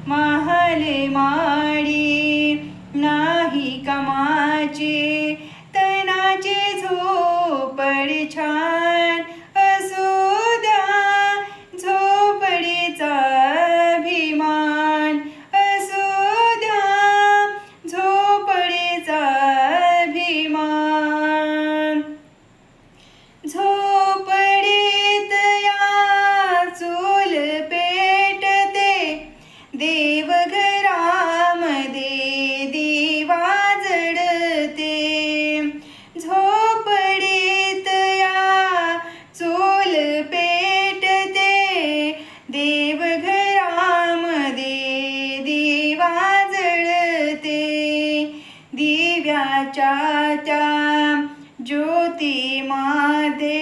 महाल माडी नाही कमाचे, तनाचे झोपड छान असू द्या, झोपडीचा अभिमान असू द्या, झोपडीचा अभिमान. झोपडीत या चूल पेटते, देवघरामध्ये दिवा जडते. झोपडीत या चूल पेटते, देवघरामध्ये दिवा जडते. दिव्याच्या त्या ज्योतीमध्ये,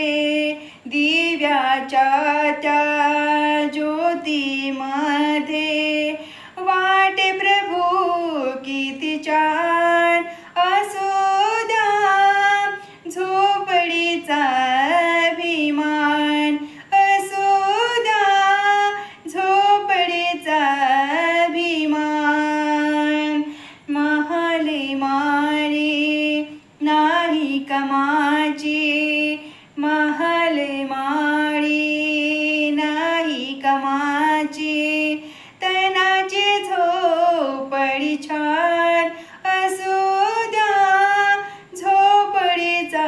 दिव्याच्या त्या ज्योतीमध्ये वाटे प्रभू किती छान असू द्या, झोपडीचा अभिमान असू द्या, झोपडीचा अभिमान. महाल माडी नाही कमाची, महाल माडी नाही कमाची, तनाची झोपडी छान असू द्या, झोपडीचा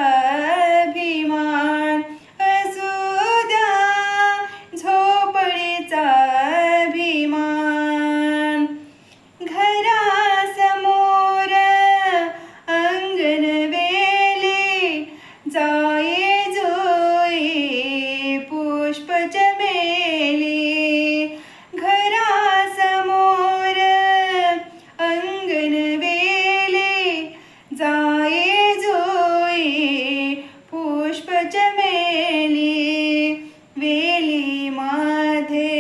अभिमान असू द्या, झोपडीचा अभिमान. घरासमोर अंगण वेली, जाये जुई पुष्प चमेली. घरासमोर अंगण वेली, जाये जुई पुष्प चमेली. वेलीमध्ये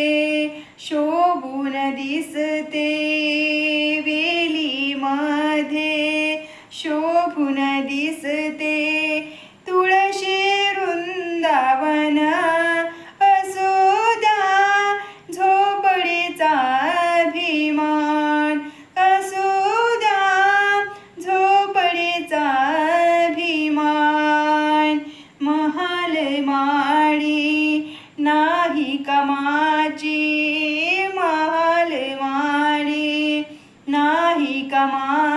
शोभून दिसते, वेलीमध्ये शोभून दिसते, तुळशी वृंदावन असू द्या, झोपडीचा अभिमान असू द्या, झोपडीचा अभिमान. महाल माडी नाही कमाची, महाल माडी नाही कमाची.